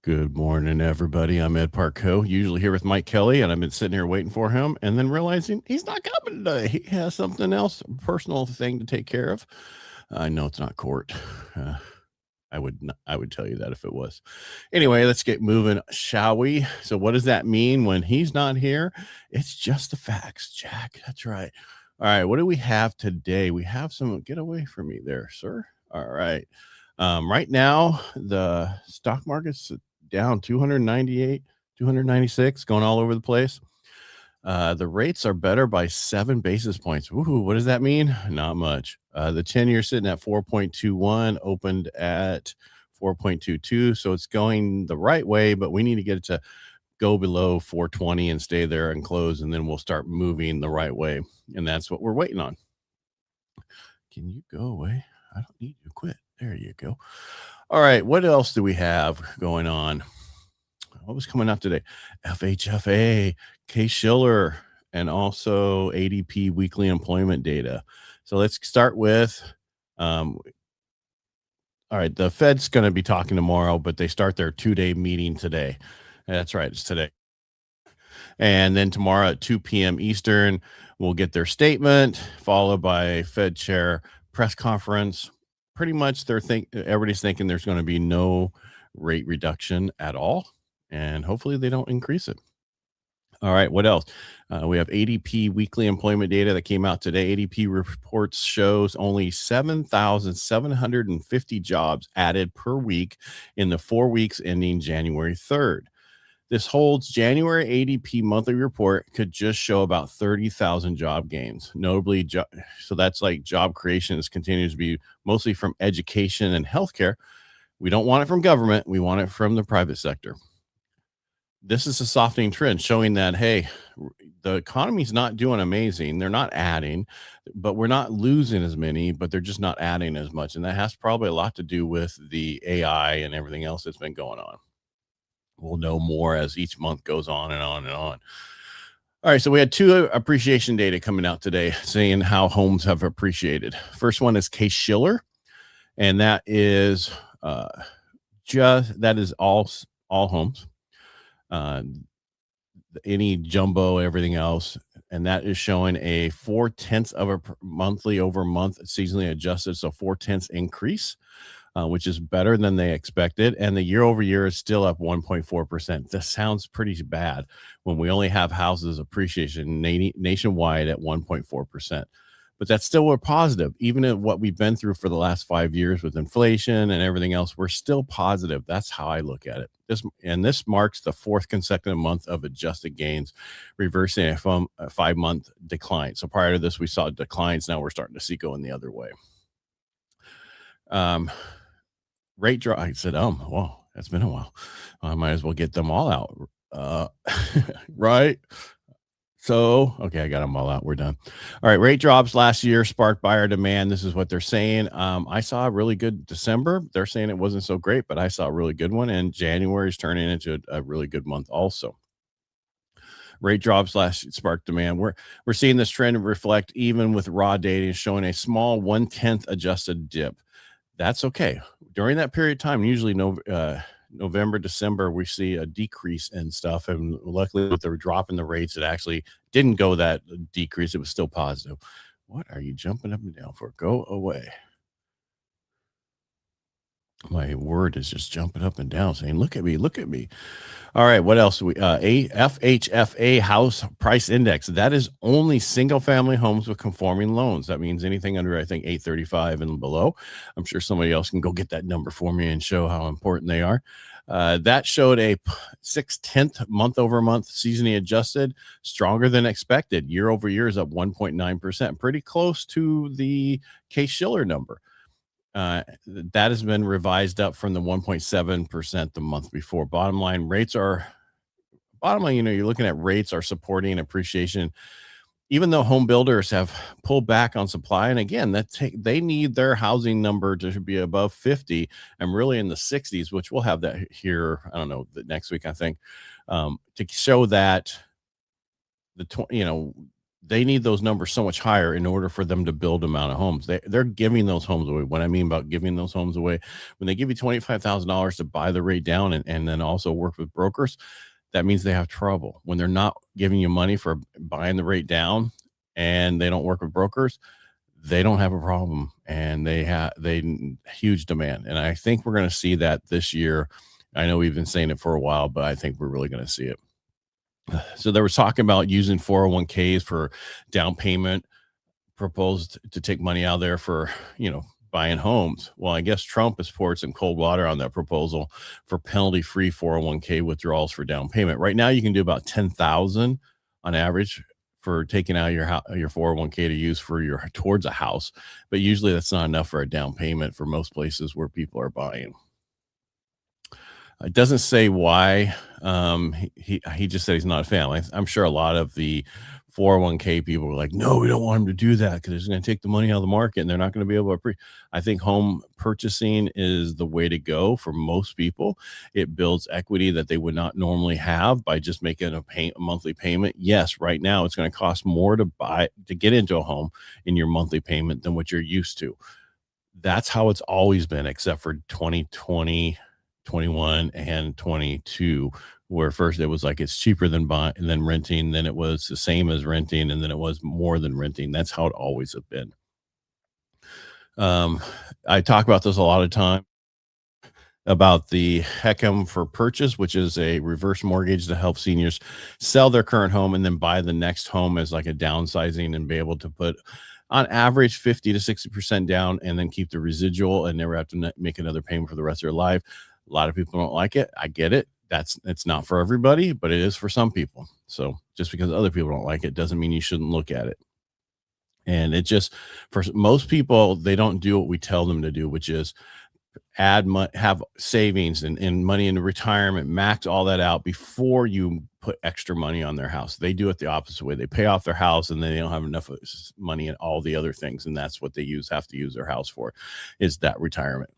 Good morning, everybody. I'm Ed Parcaut, usually here with Mike Kelly, and I've been sitting here waiting for him and then realizing he's not coming today. He has something else, a personal thing to take care of. I know it's not court. Uh, I would tell you that if it was. Anyway, let's get moving, shall we? So, what does that mean when he's not here? It's just the facts, Jack. That's right. All right, what do we have today? We have some. Get away from me there, sir. All right. Right now, the stock market's down 298, 296, going all over the place. The rates are better by 7 basis points. Woohoo, what does that mean? Not much. The 10-year sitting at 4.21, opened at 4.22. So it's going the right way, but we need to get it to go below 420 and stay there and close, and then we'll start moving the right way. And that's what we're waiting on. Can you go away? I don't need you to quit. There you go. All right. What else do we have going on? What was coming out today? FHFA, Case-Shiller, and also ADP weekly employment data. So let's start with, all right, the Fed's going to be talking tomorrow, but they start their 2-day meeting today. That's right, it's today. And then tomorrow at 2 p.m. Eastern, we'll get their statement, followed by Fed chair press conference. Pretty much everybody's thinking there's going to be no rate reduction at all, and hopefully they don't increase it. All right, what else? We have ADP weekly employment data that came out today. ADP reports shows only 7,750 jobs added per week in the 4 weeks ending January 3rd. This holds January ADP monthly report could just show about 30,000 job gains. Notably, so that's like job creation continues to be mostly from education and healthcare. We don't want it from government. We want it from the private sector. This is a softening trend showing that, hey, the economy's not doing amazing. They're not adding, but we're not losing as many, but they're just not adding as much. And that has probably a lot to do with the AI and everything else that's been going on. We'll know more as each month goes on and on and on. All right, so we had 2 appreciation data coming out today saying how homes have appreciated. First one is Case-Shiller, and that is all homes, any jumbo, everything else, and that is showing a 0.4 of a monthly over month seasonally adjusted, so 0.4 increase. Which is better than they expected. And the year over year is still up 1.4%. This sounds pretty bad when we only have houses appreciation nationwide at 1.4%. But that's still a positive. Even at what we've been through for the last 5 years with inflation and everything else, we're still positive. That's how I look at it. This marks the 4th consecutive month of adjusted gains, reversing a 5-month decline. So prior to this, we saw declines. Now we're starting to see going the other way. Rate drop. I said, well, that's been a while. I might as well get them all out. Right. So, okay, I got them all out. We're done. All right. Rate drops last year sparked buyer demand. This is what they're saying. I saw a really good December. They're saying it wasn't so great, but I saw a really good one. And January is turning into a really good month also. Rate drops sparked demand. We're seeing this trend reflect even with raw data showing a small 1/10 adjusted dip. That's okay. During that period of time, usually November, December, we see a decrease in stuff. And luckily, with the drop in the rates, it actually didn't go that decrease. It was still positive. What are you jumping up and down for? Go away. My word is just jumping up and down saying, look at me, look at me. All right, what else? FHFA house price index. That is only single family homes with conforming loans. That means anything under, I think, 835 and below. I'm sure somebody else can go get that number for me and show how important they are. That showed a 0.6 month over month seasonally adjusted, stronger than expected. Year over year is up 1.9%, pretty close to the Case-Shiller number. That has been revised up from the 1.7% the month before. Bottom line, you're looking at rates are supporting appreciation, even though home builders have pulled back on supply. And again, they need their housing number to be above 50 and really in the 60s, which we'll have that here. I don't know, the next week, I think, to show that they need those numbers so much higher in order for them to build amount of homes. They're giving those homes away. What I mean about giving those homes away, when they give you $25,000 to buy the rate down and then also work with brokers, that means they have trouble. When they're not giving you money for buying the rate down and they don't work with brokers, they don't have a problem, and they huge demand. And I think we're going to see that this year. I know we've been saying it for a while, but I think we're really going to see it. So they were talking about using 401ks for down payment, proposed to take money out of there for, buying homes. Well, I guess Trump has poured some cold water on that proposal for penalty-free 401k withdrawals for down payment. Right now, you can do about 10,000 on average for taking out your 401k to use for your towards a house, but usually that's not enough for a down payment for most places where people are buying. It doesn't say why. He just said he's not a fan. I'm sure a lot of the 401k people were like, no, we don't want him to do that because it's going to take the money out of the market and they're not going to be able to. I think home purchasing is the way to go for most people. It builds equity that they would not normally have by just making a monthly payment. Yes, right now it's going to cost more to get into a home in your monthly payment than what you're used to. That's how it's always been, except for 2020. 21 and 22, where first it was like it's cheaper than renting, then it was the same as renting, and then it was more than renting. That's how it always have been. I talk about this a lot of time about the HECM for purchase, which is a reverse mortgage to help seniors sell their current home and then buy the next home as like a downsizing and be able to put on average 50 to 60% down and then keep the residual and never have to make another payment for the rest of their life. A lot of people don't like it. I get it. It's not for everybody, but it is for some people. So just because other people don't like it doesn't mean you shouldn't look at it. And it just, for most people, they don't do what we tell them to do, which is have savings and money into retirement, max all that out before you put extra money on their house. They do it the opposite way. They pay off their house and then they don't have enough money in all the other things. And that's what they have to use their house for, is that retirement.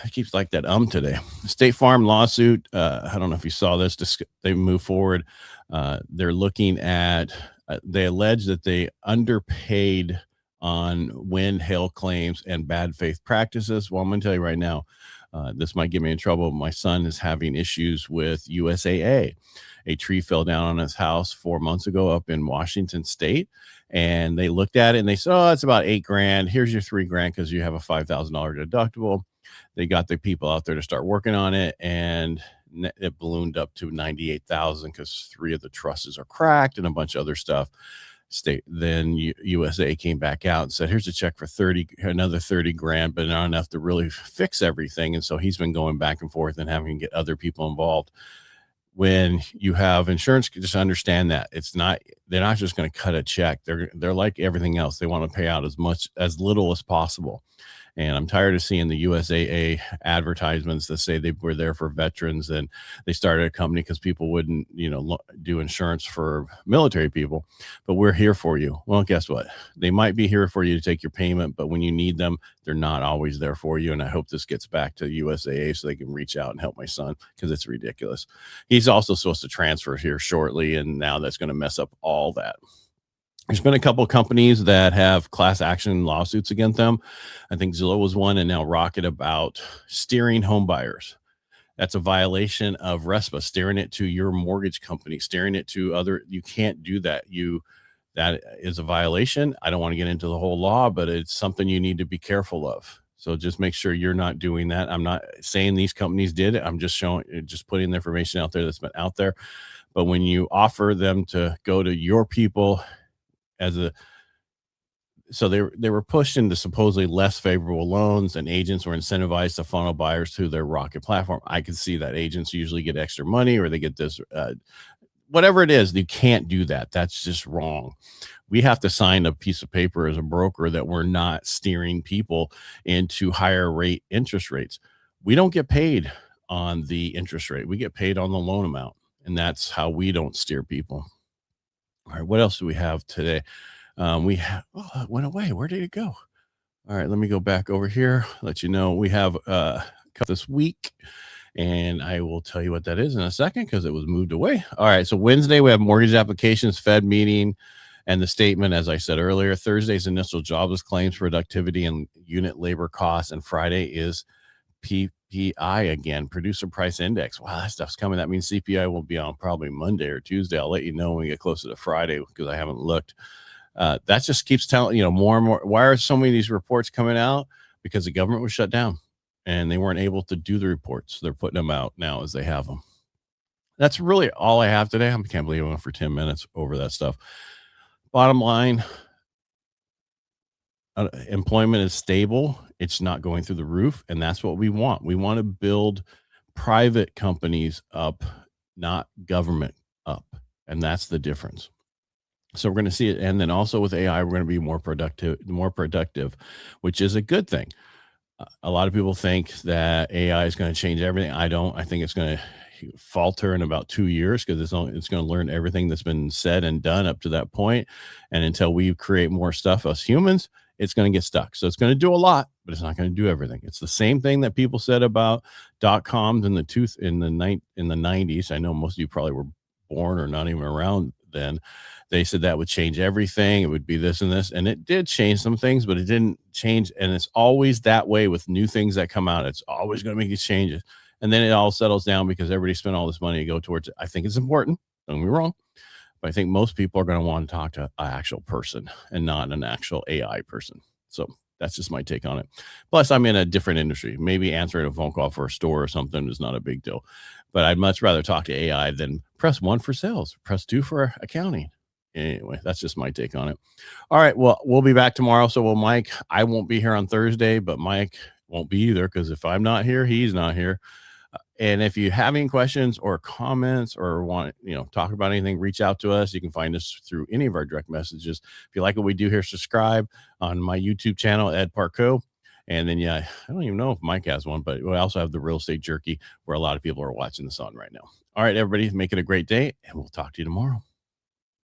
It keeps like that today. State Farm lawsuit. I don't know if you saw this. They move forward. They're looking at, they allege that they underpaid on wind, hail claims, and bad faith practices. Well, I'm going to tell you right now, this might get me in trouble. My son is having issues with USAA. A tree fell down on his house 4 months ago up in Washington State. And they looked at it and they said, oh, it's about $8,000. Here's your $3,000 because you have a $5,000 deductible. They got the people out there to start working on it, and it ballooned up to 98,000 because 3 of the trusses are cracked and a bunch of other stuff. Then USA came back out and said, here's a check for another $30,000, but not enough to really fix everything. And so he's been going back and forth and having to get other people involved. When you have insurance, just understand that they're not just going to cut a check. They're like everything else. They want to pay out as little as possible. And I'm tired of seeing the USAA advertisements that say they were there for veterans and they started a company because people wouldn't, do insurance for military people. But we're here for you. Well, guess what? They might be here for you to take your payment, but when you need them, they're not always there for you. And I hope this gets back to USAA so they can reach out and help my son, because it's ridiculous. He's also supposed to transfer here shortly, and now that's going to mess up all that. There's been a couple of companies that have class action lawsuits against them. I think Zillow was one, and now Rocket, about steering home buyers. That's a violation of RESPA, steering it to your mortgage company, steering it to other. You can't do that. That is a violation. I don't want to get into the whole law, but it's something you need to be careful of. So just make sure you're not doing that. I'm not saying these companies did it. I'm just putting the information out there that's been out there. But when you offer them to go to your people, so they were pushed into supposedly less favorable loans, and agents were incentivized to funnel buyers through their Rocket platform. I can see that agents usually get extra money, or they get this, whatever it is. You can't do that. That's just wrong. We have to sign a piece of paper as a broker that we're not steering people into higher rate interest rates. We don't get paid on the interest rate. We get paid on the loan amount, and that's how we don't steer people. All right, what else do we have today? It went away. Where did it go? All right, let me go back over here. Let you know we have this week. And I will tell you what that is in a second because it was moved away. All right. So Wednesday, we have mortgage applications, Fed meeting, and the statement, as I said earlier. Thursday's initial jobless claims, productivity, and unit labor costs. And Friday is PPI again, producer price index. Wow, that stuff's coming. That means CPI will be on probably Monday or Tuesday. I'll let you know when we get closer to Friday because I haven't looked. That just keeps telling, more and more. Why are so many of these reports coming out? Because the government was shut down and they weren't able to do the reports. They're putting them out now as they have them. That's really all I have today. I can't believe I went for 10 minutes over that stuff. Bottom line, employment is stable. It's not going through the roof. And that's what we want. We want to build private companies up, not government up. And that's the difference. So we're going to see it. And then also with AI, we're going to be more productive, which is a good thing. A lot of people think that AI is going to change everything. I don't. I think it's going to falter in about 2 years because it's going to learn everything that's been said and done up to that point. And until we create more stuff, us humans, it's going to get stuck. So it's going to do a lot, but it's not going to do everything. It's the same thing that people said about .coms in the 90s. I know most of you probably were born or not even around then. They said that would change everything. It would be this and this. And it did change some things, but it didn't change. And it's always that way with new things that come out. It's always going to make these changes. And then it all settles down because everybody spent all this money to go towards it. I think it's important. Don't get me wrong. But I think most people are going to want to talk to an actual person and not an actual AI person. So that's just my take on it. Plus, I'm in a different industry. Maybe answering a phone call for a store or something is not a big deal. But I'd much rather talk to AI than press 1 for sales, press 2 for accounting. Anyway, that's just my take on it. All right. Well, we'll be back tomorrow. So will Mike. I won't be here on Thursday, but Mike won't be either because if I'm not here, he's not here. And if you have any questions or comments or want talk about anything, reach out to us. You can find us through any of our direct messages. If you like what we do here, subscribe on my YouTube channel, Ed Parcaut. And then, I don't even know if Mike has one, but we also have the Real Estate Jerky where a lot of people are watching this on right now. All right, everybody, make it a great day, and we'll talk to you tomorrow.